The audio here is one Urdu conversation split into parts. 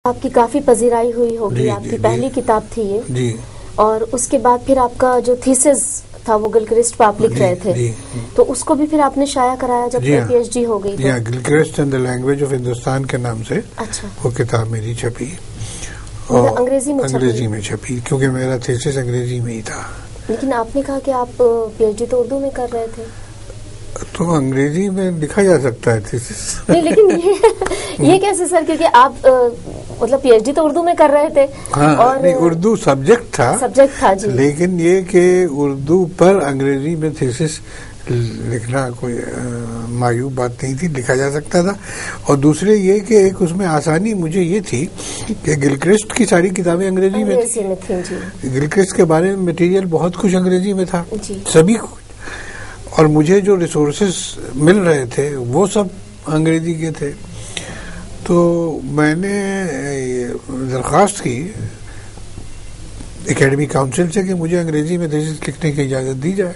آپ کی کافی پذیرائی ہوئی ہوگی، آپ کی پہلی کتاب تھی یہ جی، اور اس کے بعد پھر آپ کا جو تھیسس تھا وہ گلکرسٹ پہ آپ لکھ رہے تھے، تو اس کو بھی پھر آپ نے شائع کرایا جب پی ایچ ڈی ہو گئی؟ جی ہاں، Gilchrist and the language of Hindustan کے نام سے وہ کتاب میری چھپی، اور انگریزی میں چھپی، کیونکہ میرا تھیسس انگریزی میں ہی تھا۔ لیکن آپ نے کہا کہ آپ پی ایچ ڈی تو اردو میں کر رہے تھے، تو انگریزی میں لکھا جا سکتا ہے تھیسس؟ نہیں، لیکن یہ کیسے سر، کیونکہ آپ مطلب پی ایچ ڈی تو اردو میں کر رہے تھے، اور نہیں، اردو سبجیکٹ تھا جی، لیکن یہ کہ اردو پر انگریزی میں تھیسس لکھنا کوئی معیوب بات نہیں تھی، لکھا جا سکتا تھا۔ اور دوسرے یہ کہ ایک اس میں آسانی مجھے یہ تھی کہ گلکرسٹ کی ساری کتابیں انگریزی میں تھیں، گلکرسٹ کے بارے میں مٹیریل بہت کچھ انگریزی میں تھا، سبھی کچھ، اور مجھے جو ریسورسز مل رہے تھے وہ سب انگریزی کے تھے۔ تو میں نے درخواست کی اکیڈمی کاؤنسل سے کہ مجھے انگریزی میں تھیسس لکھنے کی اجازت دی جائے۔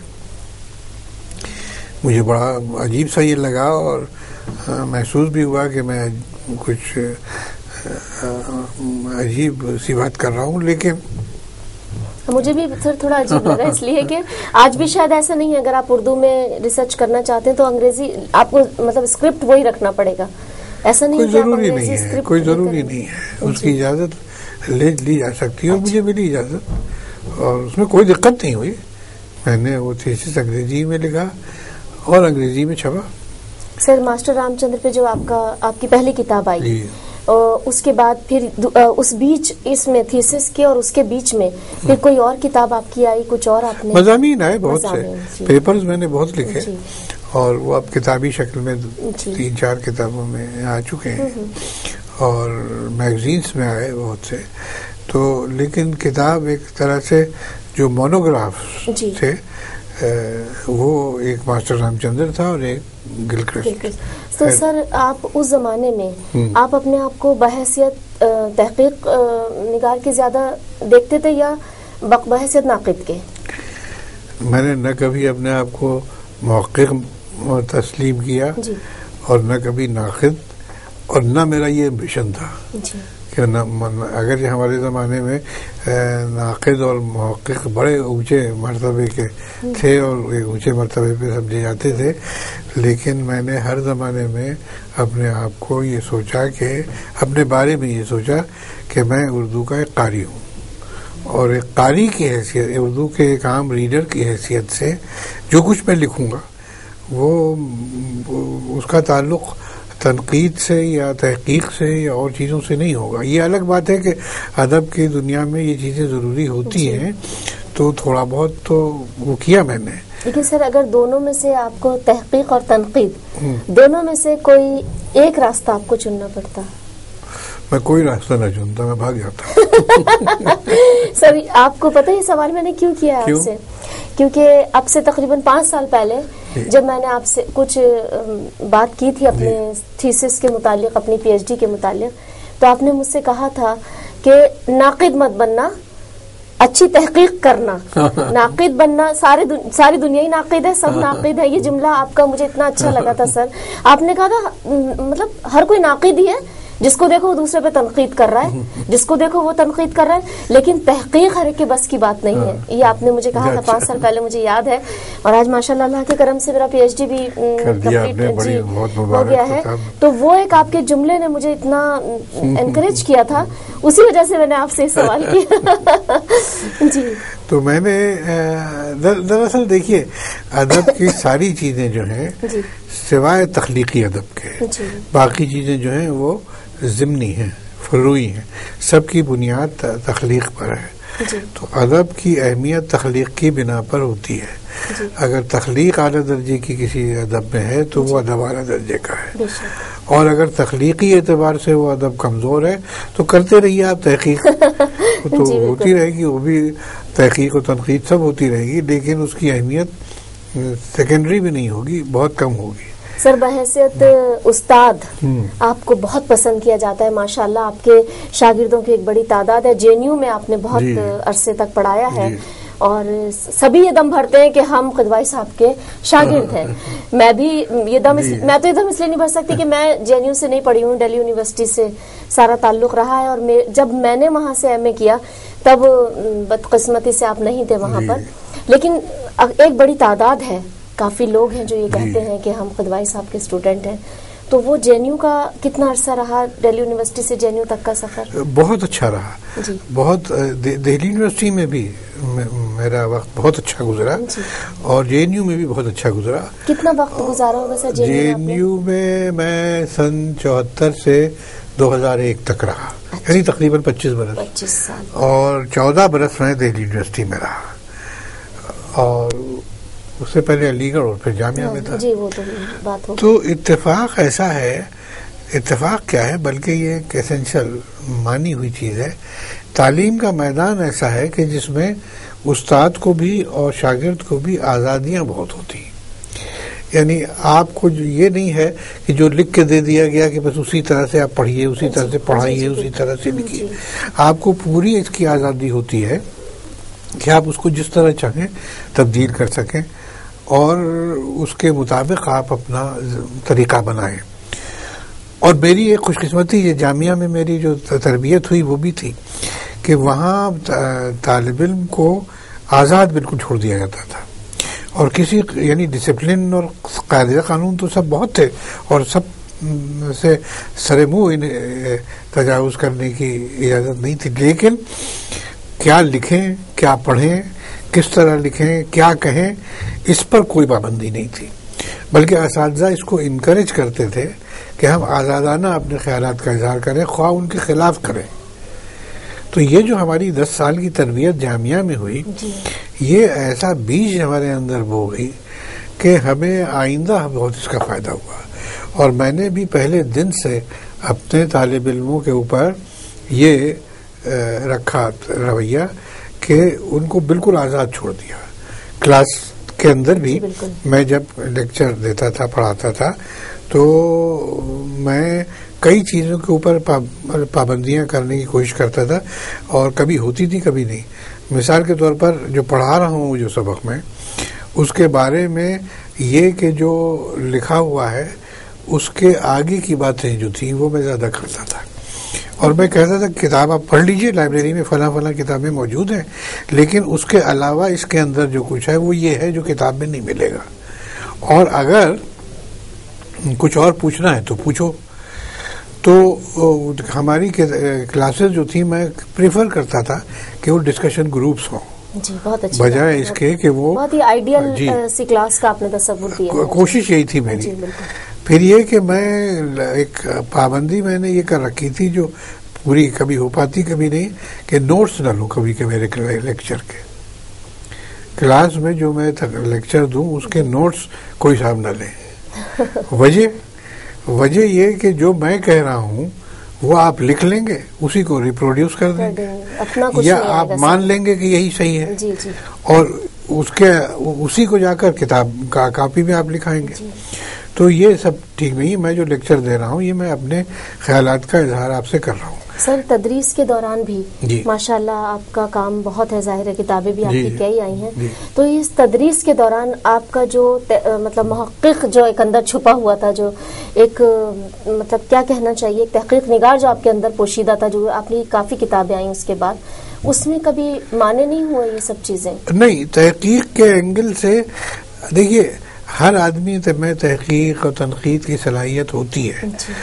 مجھے بڑا عجیب سا یہ لگا، اور محسوس بھی ہوا کہ میں کچھ عجیب سی بات کر رہا ہوں، لیکن مجھے بھی سر تھوڑا عجیب لگا، اس لیے کہ آج بھی شاید ایسا نہیں ہے، اگر آپ اردو میں ریسرچ کرنا چاہتے ہیں تو انگریزی آپ کو مطلب اسکرپٹ وہی رکھنا پڑے گا، ایسا نہیں، کوئی ضروری نہیں ہے، کوئی ضروری نہیں ہے، اس کی اجازت لی جا سکتی ہے، اور مجھے ملی اجازت، اور اس میں کوئی دقت نہیں ہوئی۔ میں نے وہ تھیسس انگریزی میں لکھا اور انگریزی میں چھپا۔ سر ماسٹر رام چندر پہ جو آپ کی پہلی کتاب آئی، اس کے بعد پھر اس بیچ اس میں تھیسس کے اور اس کے بیچ میں پھر کوئی اور کتاب آپ کی آئی، کچھ اور آپ نے مضامین آئے، بہت سے پیپرز میں نے بہت لکھے، اور وہ اب کتابی شکل میں 3-4 کتابوں میں آ چکے ہیں، اور میگزینس میں آئے بہت سے۔ تو لیکن کتاب ایک طرح سے جو مونوگراف تھے وہ ایک ماسٹر رام چندر تھا اور ایک گلکرسٹ۔ تو سر آپ اس زمانے میں آپ اپنے آپ کو بحیثیت تحقیق نگار کے زیادہ دیکھتے تھے یا بحیثیت ناقد کے؟ میں نے نہ کبھی اپنے آپ کو محقق تسلیم کیا اور نہ کبھی ناقد، اور نہ میرا یہ ایمبیشن تھا کہ اگر ہمارے زمانے میں ناقد اور محقق بڑے اونچے مرتبے کے تھے اور ایک اونچے مرتبے پہ سمجھے جاتے تھے، لیکن میں نے ہر زمانے میں اپنے آپ کو یہ سوچا کہ اپنے بارے میں یہ سوچا کہ میں اردو کا ایک قاری ہوں، اور ایک قاری کی حیثیت، اردو کے ایک عام ریڈر کی حیثیت سے جو کچھ میں لکھوں گا وہ اس کا تعلق تنقید سے یا تحقیق سے یا اور چیزوں سے نہیں ہوگا۔ یہ الگ بات ہے کہ ادب کی دنیا میں یہ چیزیں ضروری ہوتی ہیں، تو تھوڑا بہت تو وہ کیا میں نے۔ لیکن سر اگر دونوں میں سے آپ کو تحقیق اور تنقید دونوں میں سے کوئی ایک راستہ آپ کو چننا پڑتا؟ میں کوئی راستہ نہ چنتا، میں بھاگ جاتا۔ سر آپ کو پتہ یہ سوال میں نے کیوں کیا ہے آپ سے؟ کیونکہ اب سے تقریباً 5 سال پہلے جب میں نے آپ سے کچھ بات کی تھی اپنے تھیسس کے متعلق، اپنی پی ایچ ڈی کے متعلق، تو آپ نے مجھ سے کہا تھا کہ ناقد مت بننا، اچھی تحقیق کرنا۔ ناقد بننا، ساری دنیا ہی ناقد ہے، سب ناقد ہے، یہ جملہ آپ کا مجھے اتنا اچھا لگا تھا سر۔ آپ نے کہا تھا مطلب ہر کوئی ناقد ہی ہے، جس کو دیکھو وہ دوسرے پہ تنقید کر رہا ہے، جس کو دیکھو وہ تنقید کر رہا ہے، لیکن تحقیق ہر ایک کے بس کی بات نہیں ہے۔ یہ آپ نے مجھے کہا تھا 5 سال پہلے، مجھے یاد ہے، اور آج ماشاءاللہ اللہ کے کرم سے میرا پی ایچ ڈی بھی کمپلیٹ ہو گیا ہے۔ تو وہ ایک آپ کے جملے نے مجھے اتنا انکریج کیا تھا، اسی وجہ سے میں نے آپ سے سوال کیا۔ جی تو میں نے دراصل دیکھیے ادب کی ساری چیزیں جو ہیں سوائے تخلیقی ادب کے، باقی چیزیں جو ہیں وہ ضمنی ہیں، فروعی ہیں، سب کی بنیاد تخلیق پر ہے۔ تو ادب کی اہمیت تخلیق کی بنا پر ہوتی ہے۔ اگر تخلیق اعلیٰ درجے کی کسی ادب میں ہے تو وہ ادب اعلیٰ درجے کا ہے، اور اگر تخلیقی اعتبار سے وہ ادب کمزور ہے تو کرتے رہیے آپ تحقیق، تو ہوتی رہے گی، وہ بھی تحقیق و تنقید سب ہوتی رہے گی، لیکن اس کی اہمیت سیکنڈری بھی نہیں ہوگی، بہت کم ہوگی۔ سر بحیثیت استاد آپ کو بہت پسند کیا جاتا ہے، ماشاءاللہ آپ کے شاگردوں کی ایک بڑی تعداد ہے، جے این یو میں آپ نے بہت عرصے تک پڑھایا ہے، اور سبھی یہ دم بھرتے ہیں کہ ہم قدوائی صاحب کے شاگرد ہیں. میں بھی یہ دم میں تو یہ دم اس لیے نہیں بھر سکتی کہ میں JNU سے نہیں پڑھی ہوں, دہلی یونیورسٹی سے سارا تعلق رہا ہے, اور جب میں نے وہاں سے MA کیا تب بدقسمتی سے آپ نہیں تھے وہاں پر, لیکن ایک بڑی تعداد ہے, کافی لوگ ہیں جو یہ کہتے ہیں کہ ہم قدوائی صاحب کے اسٹوڈنٹ ہیں. تو وہ JNU کا کتنا عرصہ رہا, دہلی یونیورسٹی سے JNU تک کا سفر؟ بہت اچھا رہا جی. بہت دہلی یونیورسٹی میں بھی میرا وقت بہت اچھا گزرا جی. اور JNU میں بھی بہت اچھا گزرا. کتنا وقت گزارا ہوگا سر JNU میں سن 74 سے 2001 تک رہا, یعنی تقریباً 25 برس, اور 14 برس میں دہلی یونیورسٹی میں رہا, اور اس سے پہلے علی گڑھ اور پھر جامعہ میں تھا جی. وہ تو بات ہو. تو اتفاق ایسا ہے, اتفاق کیا ہے بلکہ یہ ایک اسینشل مانی ہوئی چیز ہے. تعلیم کا میدان ایسا ہے کہ جس میں استاد کو بھی اور شاگرد کو بھی آزادیاں بہت ہوتی ہیں. یعنی آپ کو یہ نہیں ہے کہ جو لکھ کے دے دیا گیا کہ بس اسی طرح سے آپ پڑھیے, اسی طرح سے پڑھائیے, اسی طرح سے لکھیے. آپ کو پوری اس کی آزادی ہوتی ہے کہ آپ اس کو جس طرح چاہیں تبدیل کر سکیں, اور اس کے مطابق آپ اپنا طریقہ بنائیں. اور میری ایک خوش قسمتی یہ جامعہ میں میری جو تربیت ہوئی وہ بھی تھی کہ وہاں طالب علم کو آزاد بالکل چھوڑ دیا جاتا تھا, اور کسی یعنی ڈسپلن اور قاعدہ قانون تو سب بہت تھے, اور سب سے سر منہ تجاوز کرنے کی اجازت نہیں تھی, لیکن کیا لکھیں, کیا پڑھیں, کس طرح لکھیں, کیا کہیں, اس پر کوئی پابندی نہیں تھی. بلکہ اساتذہ اس کو انکریج کرتے تھے کہ ہم آزادانہ اپنے خیالات کا اظہار کریں, خواہ ان کے خلاف کریں. تو یہ جو ہماری 10 سال کی تربیت جامعہ میں ہوئی جی. یہ ایسا بیج ہمارے اندر بو گئی کہ ہمیں آئندہ بہت اس کا فائدہ ہوا. اور میں نے بھی پہلے دن سے اپنے طالب علموں کے اوپر یہ رکھا رویہ کہ ان کو بالکل آزاد چھوڑ دیا. کلاس کے اندر بھی میں جب لیکچر دیتا تھا, پڑھاتا تھا, تو میں کئی چیزوں کے اوپر پابندیاں کرنے کی کوشش کرتا تھا, اور کبھی ہوتی تھی کبھی نہیں. مثال کے طور پر جو پڑھا رہا ہوں جو سبق میں, اس کے بارے میں یہ کہ جو لکھا ہوا ہے اس کے آگے کی باتیں جو تھیں وہ میں زیادہ کرتا تھا. اور میں کہتا تھا کتاب آپ پڑھ لیجئے, لائبریری میں فلاں فلاں کتابیں موجود ہیں, لیکن اس کے علاوہ اس کے اندر جو کچھ ہے وہ یہ ہے جو کتاب میں نہیں ملے گا, اور اگر کچھ اور پوچھنا ہے تو پوچھو. تو ہماری کلاسز جو تھی میں پریفر کرتا تھا کہ وہ ڈسکشن گروپس ہوں جی, بہت اچھی بجائے اس کے کہ وہ بہت ہی آئیڈیل سی کلاس کا آپ نے تصور دیا. کوشش یہی تھی میری جی. پھر یہ کہ میں ایک پابندی میں نے یہ کر رکھی تھی جو پوری کبھی ہو پاتی کبھی نہیں, کہ نوٹس نہ لوں کبھی کہ میرے لیکچر کے. کلاس میں جو میں لیکچر دوں اس کے نوٹس کوئی صاحب نہ لیں. وجہ یہ کہ جو میں کہہ رہا ہوں وہ آپ لکھ لیں گے, اسی کو ریپروڈیوس کر دیں گے, یا آپ مان لیں گے کہ یہی صحیح ہے جی جی. اور اسی کو جا کر کتاب کا کاپی میں آپ لکھائیں گے. تو یہ سب ٹھیک نہیں ہے. میں جو لیکچر دے رہا ہوں یہ میں اپنے خیالات کا اظہار آپ سے کر رہا ہوں. سر تدریس کے دوران بھی ماشاءاللہ آپ کا کام بہت ہے, ظاہر ہے کتابیں بھی آپ کی کئی آئی ہیں. تو اس تدریس کے دوران آپ کا جو مطلب محقق جو ایک اندر چھپا ہوا تھا, جو ایک مطلب کیا کہنا چاہیے, ایک تحقیق نگار جو آپ کے اندر پوشیدہ تھا, جو آپ نے کافی کتابیں آئیں اس کے بعد, اس میں کبھی مانے نہیں ہوئے یہ سب چیزیں؟ نہیں, تحقیق کے اینگل سے دیکھیے ہر آدمی میں تحقیق اور تنقید کی صلاحیت ہوتی ہے جی.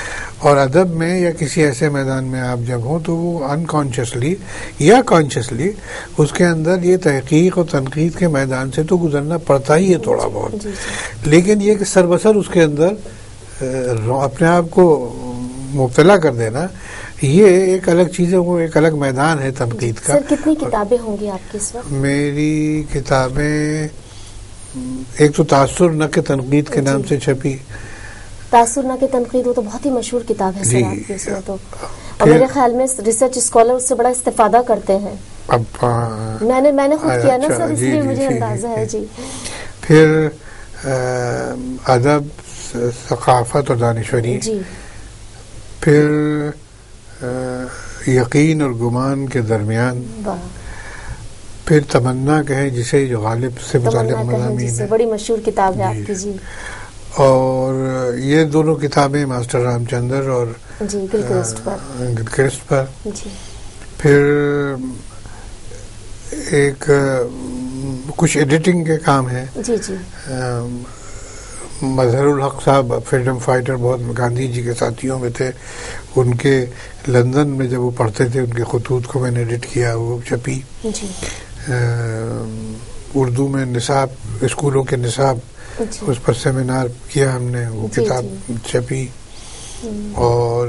اور ادب میں یا کسی ایسے میدان میں آپ جب ہوں تو وہ انکانشیسلی یا کانشیسلی اس کے اندر یہ تحقیق اور تنقید کے میدان سے تو گزرنا پڑتا ہی ہے تھوڑا بہت جی. لیکن یہ کہ سربسر اس کے اندر اپنے آپ کو مبتلا کر دینا یہ ایک الگ چیز ہے, وہ ایک الگ میدان ہے تنقید کا. سر کتنی کتابیں ہوں گی آپ کی اس وقت؟ میری کتابیں ایک تو تاثر نہ کہ تنقید کے نام سے چھپی. تاثر نہ کہ تنقید, وہ تو بہت ہی مشہور کتاب ہے سر آپ کی. اس میں تو اور میرے خیال میں ریسرچ اسکالر اس سے بڑا استفادہ کرتے ہیں. اب میں نے خود کیا نا سر, اس لیے مجھے اندازہ ہے جی. پھر ادب, ثقافت اور دانشوری جی. پھر یقین اور گمان کے درمیان, پھر تمنا کہیں جسے، جو غالب سے متعلق مضامین ہے، بڑی مشہور کتاب ہے آپ کی. جی. اور یہ دونوں کتابیں ماسٹر رام چندر اور جی گلکرسٹ پر. جی. پھر ایک کچھ ایڈیٹنگ کے کام ہیں. جی جی. مظہر الحق صاحب فریڈم فائٹر، بہت گاندھی جی کے ساتھیوں میں تھے. ان کے لندن میں جب وہ پڑھتے تھے ان کے خطوط کو میں نے ایڈٹ کیا، وہ چھپی. جی. اردو میں نصاب، اسکولوں کے نصاب، اس پر سیمینار کیا ہم نے، وہ کتاب چھپی. اور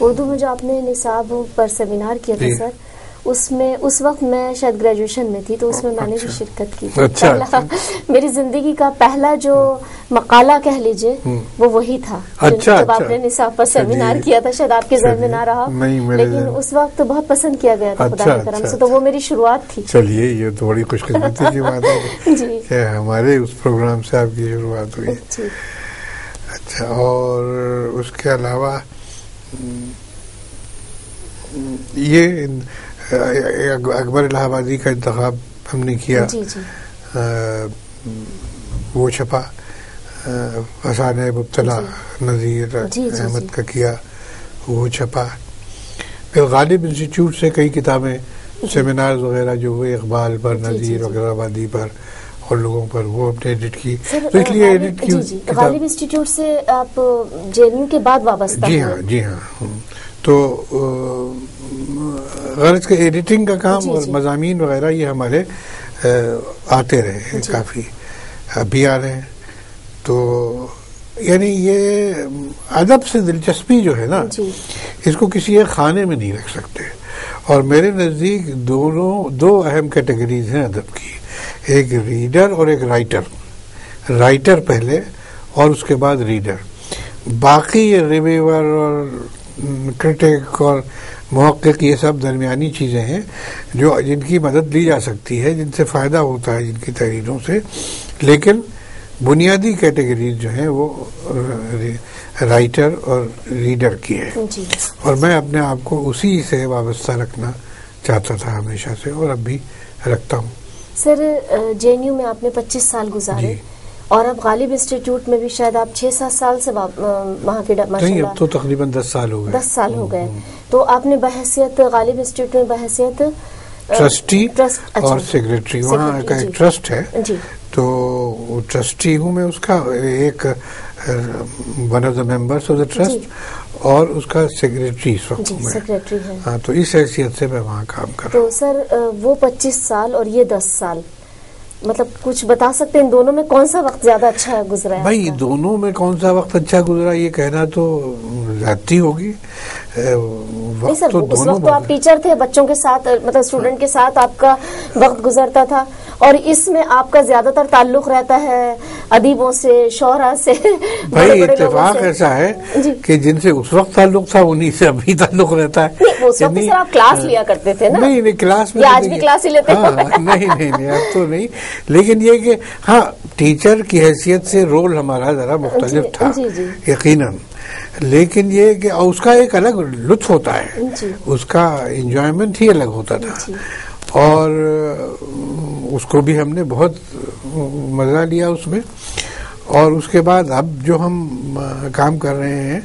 اردو میں جو آپ نے نصاب پر سیمینار کیا تھا سر، اس میں اس وقت میں شاید گریجویشن میں تھی، تو اس میں میں نے بھی شرکت کی تھی. میری زندگی کا پہلا جو مقالہ کہہ لیجئے وہ وہی تھا جب آپ نے نصاب پر سیمینار کیا تھا. شاید آپ کے ذہن میں نہ رہا، لیکن اس وقت بہت پسند کیا گیا تھا خدا کے کرم سے، تو وہ میری شروعات تھی. چلیے یہ تو بڑی خوش قسمتی کی بات ہے کہ ہمارے اس پروگرام سے آپ کی شروعات ہوئی. اچھا. اور اس کے علاوہ یہ اکبر الہ آبادی کا انتخاب ہم نے کیا. جی جی. وہ چھپا. فسانہ مبتلا نذیر احمد کا کیا، وہ چھپا. پھر غالب انسٹیٹیوٹ سے کئی کتابیں، سیمینار وغیرہ جو ہوئے اقبال پر، نذیر وغیرہ آبادی پر اور لوگوں پر، وہ ہم نے ایڈٹ کی. تو اس لیے ایڈٹ کی. غالب انسٹیٹیوٹ سے آپ جے این یو کے بعد وابستہ؟ جی ہاں جی ہاں. تو غرض کہ ایڈیٹنگ کا کام اور مضامین وغیرہ یہ ہمارے آتے رہے ہیں، کافی ابھی آ رہے ہیں. تو یعنی یہ ادب سے دلچسپی جو ہے نا، اس کو کسی ایک خانے میں نہیں رکھ سکتے. اور میرے نزدیک دو اہم کیٹیگریز ہیں ادب کی، ایک ریڈر اور ایک رائٹر. رائٹر پہلے اور اس کے بعد ریڈر. باقی یہ ریویور اور کرٹک اور محقق یہ سب درمیانی چیزیں ہیں جو جن کی مدد لی جا سکتی ہے، جن سے فائدہ ہوتا ہے جن کی تحریروں سے. لیکن بنیادی کیٹیگریز جو ہیں وہ رائٹر اور ریڈر کی ہے. اور میں اپنے آپ کو اسی سے وابستہ رکھنا چاہتا تھا ہمیشہ سے، اور اب بھی رکھتا ہوں. سر جے این یو میں آپ نے 25 سال گزارے، اور اب غالب انسٹیٹیوٹ میں بھی شاید آپ 6-7 سال سے وہاں کے نہیں، اب تو تقریباً 10 سال ہو گئے. 10 سال ہو گئے. تو آپ نے بحیثیت غالب انسٹیٹیوٹ میں بحیثیت ٹرسٹی اور سیکریٹری، وہاں کا ایک ٹرسٹ ہے، تو ٹرسٹی ہوں میں اس کا، ایک one of the members of the trust, اور اس کا سیکریٹری اس وقت میں. سیکریٹری ہے. ہاں، تو اس حیثیت سے میں وہاں کام کر رہا ہوں. تو سر وہ 25 سال اور یہ 10 سال، مطلب کچھ بتا سکتے ہیں ان دونوں میں کون سا وقت زیادہ اچھا گزرا ہے؟ بھائی دونوں میں کون سا وقت اچھا گزرا یہ کہنا تو زیادتی ہوگی. نہیں سر، اس وقت تو آپ ٹیچر تھے، بچوں کے ساتھ مطلب اسٹوڈنٹ کے ساتھ آپ کا وقت گزرتا تھا، اور اس میں آپ کا زیادہ تر تعلق رہتا ہے ادیبوں سے، شعراء سے. بھائی اتفاق ایسا ہے کہ جن سے اس وقت تعلق تھا انہی سے ابھی تعلق رہتا ہے. اس وقت سر آپ کلاس لیا کرتے تھے نا؟ نہیں کلاس میں آج بھی کلاس ہی لیتے ہیں. نہیں اب تو نہیں، لیکن یہ کہ ہاں ٹیچر کی حیثیت سے رول ہمارا ذرا مختلف تھا یقیناً. لیکن یہ کہ اس کا ایک الگ لطف ہوتا ہے، اس کا انجوائمنٹ ہی الگ ہوتا تھا، اور اس کو بھی ہم نے بہت مزہ لیا اس میں. اور اس کے بعد اب جو ہم کام کر رہے ہیں